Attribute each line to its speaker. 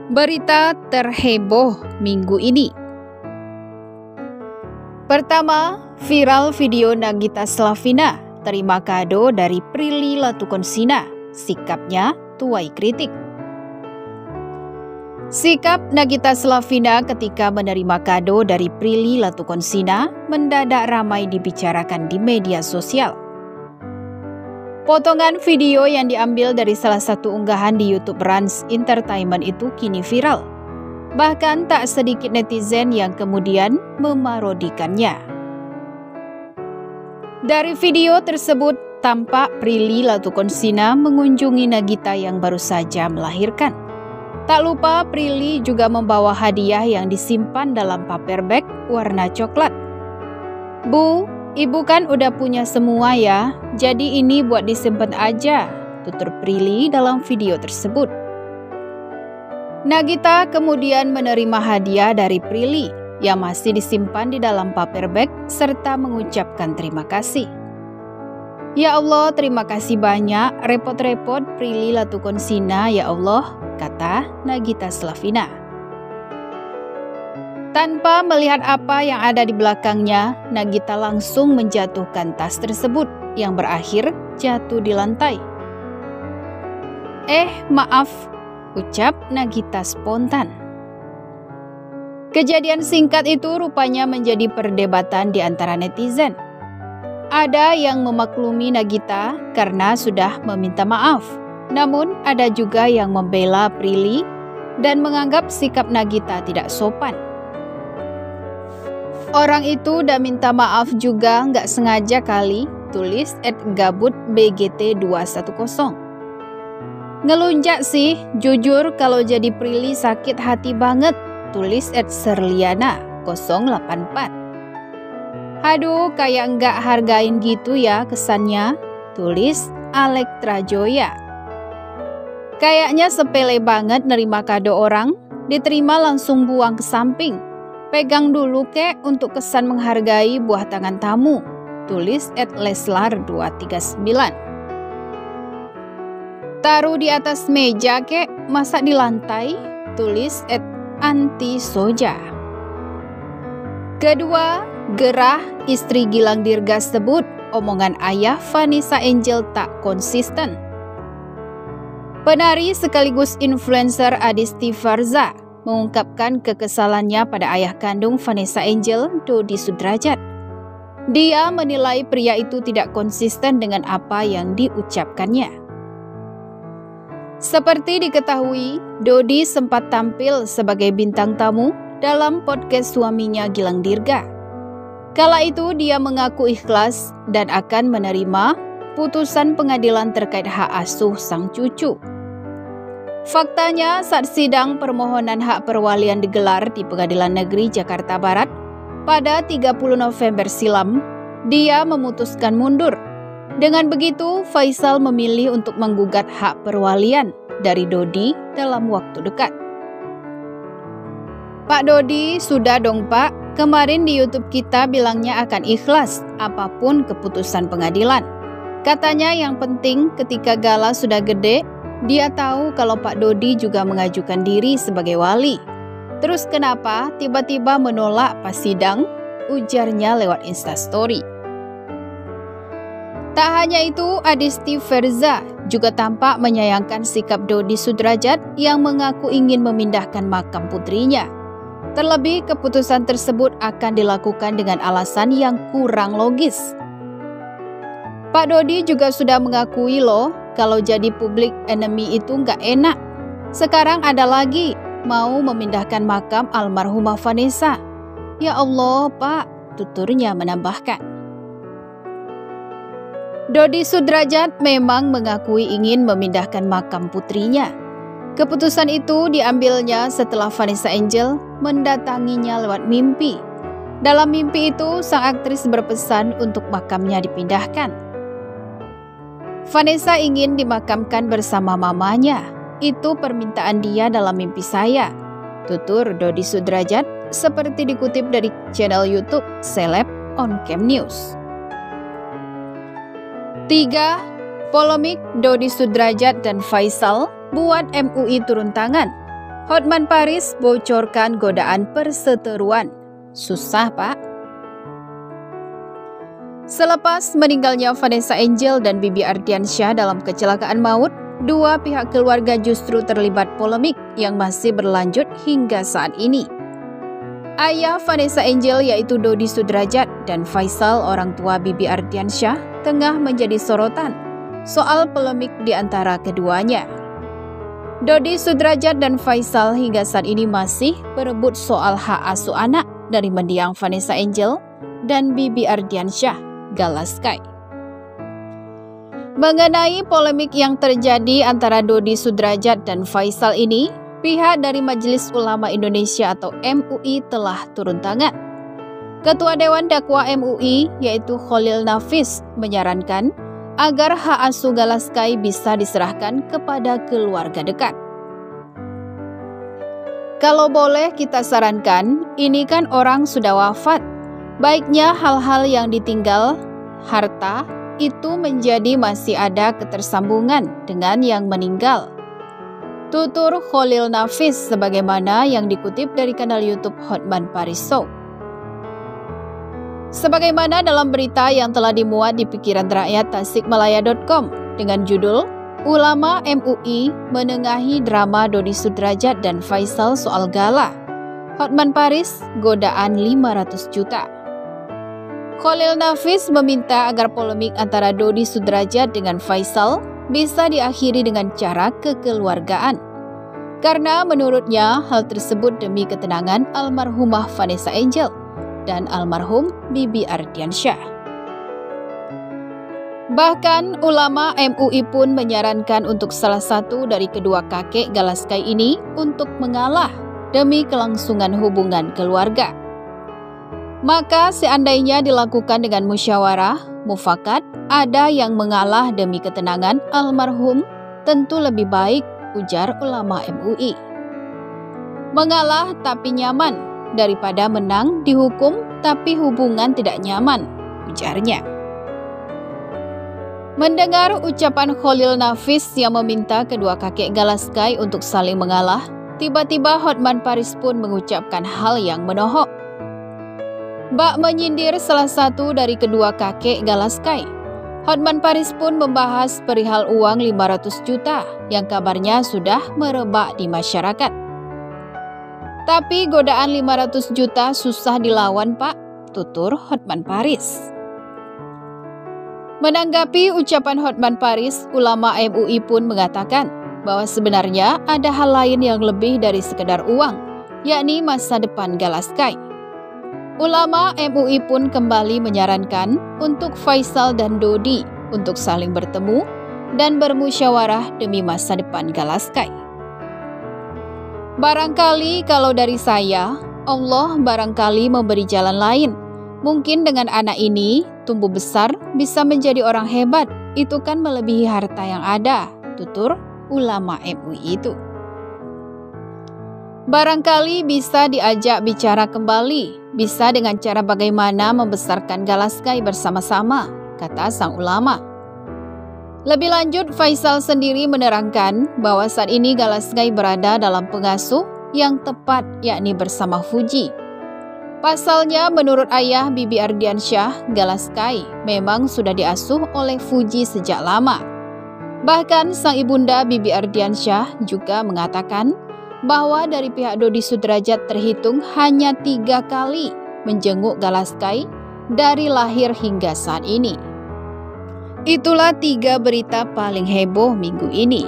Speaker 1: Berita terheboh minggu ini. Pertama, viral video Nagita Slavina terima kado dari Prilly Latukonsina. Sikapnya tuai kritik. Sikap Nagita Slavina ketika menerima kado dari Prilly Latukonsina mendadak ramai dibicarakan di media sosial. Potongan video yang diambil dari salah satu unggahan di YouTube Rans Entertainment itu kini viral. Bahkan tak sedikit netizen yang kemudian memarodikannya. Dari video tersebut, tampak Prilly Latukonsina mengunjungi Nagita yang baru saja melahirkan. Tak lupa Prilly juga membawa hadiah yang disimpan dalam paper bag warna coklat. "Bu, Ibu kan udah punya semua ya, jadi ini buat disimpan aja," tutur Prilly dalam video tersebut. Nagita kemudian menerima hadiah dari Prilly yang masih disimpan di dalam paper bag serta mengucapkan terima kasih. "Ya Allah, terima kasih banyak, repot-repot Prilly Latukonsina ya Allah," kata Nagita Slavina. Tanpa melihat apa yang ada di belakangnya, Nagita langsung menjatuhkan tas tersebut yang berakhir jatuh di lantai. Maaf," ucap Nagita spontan. Kejadian singkat itu rupanya menjadi perdebatan di antara netizen. Ada yang memaklumi Nagita karena sudah meminta maaf, namun ada juga yang membela Prilly dan menganggap sikap Nagita tidak sopan. "Orang itu udah minta maaf juga, nggak sengaja kali," tulis @gabutbgt210. "Ngelunjak sih, jujur kalau jadi Prilly sakit hati banget," tulis @serliana084. "Aduh, kayak nggak hargain gitu ya kesannya," tulis Alektra Joya. "Kayaknya sepele banget nerima kado orang, diterima langsung buang ke samping. Pegang dulu kek untuk kesan menghargai buah tangan tamu," tulis @leslar239. "Taruh di atas meja kek, masa di lantai," tulis @antisoja. Kedua, gerah istri Gilang Dirgas sebut omongan ayah Vanessa Angel tak konsisten. Penari sekaligus influencer Adisti Farza mengungkapkan kekesalannya pada ayah kandung Vanessa Angel, Dodi Sudrajat. Dia menilai pria itu tidak konsisten dengan apa yang diucapkannya. Seperti diketahui, Dodi sempat tampil sebagai bintang tamu dalam podcast suaminya Gilang Dirga. Kala itu dia mengaku ikhlas dan akan menerima putusan pengadilan terkait hak asuh sang cucu. Faktanya, saat sidang permohonan hak perwalian digelar di Pengadilan Negeri Jakarta Barat pada 30 November silam, dia memutuskan mundur. Dengan begitu, Faisal memilih untuk menggugat hak perwalian dari Dodi dalam waktu dekat. "Pak Dodi, sudah dong Pak, kemarin di YouTube kita bilangnya akan ikhlas apapun keputusan pengadilan. Katanya yang penting ketika Gala sudah gede, dia tahu kalau Pak Dodi juga mengajukan diri sebagai wali. Terus kenapa tiba-tiba menolak pas sidang?" ujarnya lewat Instastory. Tak hanya itu, Adisti Farza juga tampak menyayangkan sikap Dodi Sudrajat yang mengaku ingin memindahkan makam putrinya. Terlebih keputusan tersebut akan dilakukan dengan alasan yang kurang logis. Pak Dodi juga sudah mengakui loh, kalau jadi public enemy itu nggak enak. Sekarang ada lagi, mau memindahkan makam almarhumah Vanessa. "Ya Allah, Pak," tuturnya menambahkan. Dodi Sudrajat memang mengakui ingin memindahkan makam putrinya. Keputusan itu diambilnya setelah Vanessa Angel mendatanginya lewat mimpi. Dalam mimpi itu, sang aktris berpesan untuk makamnya dipindahkan. "Vanessa ingin dimakamkan bersama mamanya. Itu permintaan dia dalam mimpi saya," tutur Dodi Sudrajat seperti dikutip dari channel YouTube Seleb On Cam News. 3. Polemik Dodi Sudrajat dan Faisal buat MUI turun tangan. Hotman Paris bocorkan godaan perseteruan. Susah, Pak. Selepas meninggalnya Vanessa Angel dan Bibi Ardiansyah dalam kecelakaan maut, dua pihak keluarga justru terlibat polemik yang masih berlanjut hingga saat ini. Ayah Vanessa Angel yaitu Dodi Sudrajat dan Faisal, orang tua Bibi Ardiansyah, tengah menjadi sorotan soal polemik di antara keduanya. Dodi Sudrajat dan Faisal hingga saat ini masih berebut soal hak asuh anak dari mendiang Vanessa Angel dan Bibi Ardiansyah, Galaskai. Mengenai polemik yang terjadi antara Dodi Sudrajat dan Faisal ini, pihak dari Majelis Ulama Indonesia atau MUI telah turun tangan. Ketua Dewan Dakwah MUI yaitu Khalil Nafis menyarankan agar hak asuh Galaskai bisa diserahkan kepada keluarga dekat. Kalau boleh kita sarankan, ini kan orang sudah wafat. Baiknya hal-hal yang ditinggal, harta, itu menjadi masih ada ketersambungan dengan yang meninggal. Tutur Khalil Nafis sebagaimana yang dikutip dari kanal YouTube Hotman Paris Show. Sebagaimana dalam berita yang telah dimuat di Pikiran Rakyat Tasikmalaya.com dengan judul Ulama MUI menengahi drama Dodi Sudrajat dan Faisal soal gala, Hotman Paris godaan 500 juta. Khalil Nafis meminta agar polemik antara Dodi Sudrajat dengan Faisal bisa diakhiri dengan cara kekeluargaan. Karena menurutnya hal tersebut demi ketenangan almarhumah Vanessa Angel dan almarhum Bibi Ardiansyah. Bahkan ulama MUI pun menyarankan untuk salah satu dari kedua kakek Galaskai ini untuk mengalah demi kelangsungan hubungan keluarga. Maka seandainya dilakukan dengan musyawarah, mufakat, ada yang mengalah demi ketenangan almarhum, tentu lebih baik, ujar ulama MUI. Mengalah tapi nyaman daripada menang dihukum tapi hubungan tidak nyaman, ujarnya. Mendengar ucapan Khalil Nafis yang meminta kedua kakek Galaskai untuk saling mengalah, tiba-tiba Hotman Paris pun mengucapkan hal yang menohok. Bak menyindir salah satu dari kedua kakek Galaskai, Hotman Paris pun membahas perihal uang 500 juta yang kabarnya sudah merebak di masyarakat. Tapi godaan 500 juta susah dilawan, Pak, tutur Hotman Paris. Menanggapi ucapan Hotman Paris, ulama MUI pun mengatakan bahwa sebenarnya ada hal lain yang lebih dari sekedar uang, yakni masa depan Galaskai. Ulama MUI pun kembali menyarankan untuk Faisal dan Dodi untuk saling bertemu dan bermusyawarah demi masa depan Galaskai. Barangkali kalau dari saya, Allah barangkali memberi jalan lain. Mungkin dengan anak ini tumbuh besar bisa menjadi orang hebat. Itu kan melebihi harta yang ada, tutur ulama MUI itu. Barangkali bisa diajak bicara kembali, bisa dengan cara bagaimana membesarkan Galaskai bersama-sama, kata sang ulama. Lebih lanjut, Faisal sendiri menerangkan bahwa saat ini Galaskai berada dalam pengasuh yang tepat, yakni bersama Fuji. Pasalnya, menurut ayah Bibi Ardiansyah, Galaskai memang sudah diasuh oleh Fuji sejak lama. Bahkan sang ibunda Bibi Ardiansyah juga mengatakan bahwa dari pihak Dodi Sudrajat terhitung hanya 3 kali menjenguk Galaskai dari lahir hingga saat ini. Itulah 3 berita paling heboh minggu ini.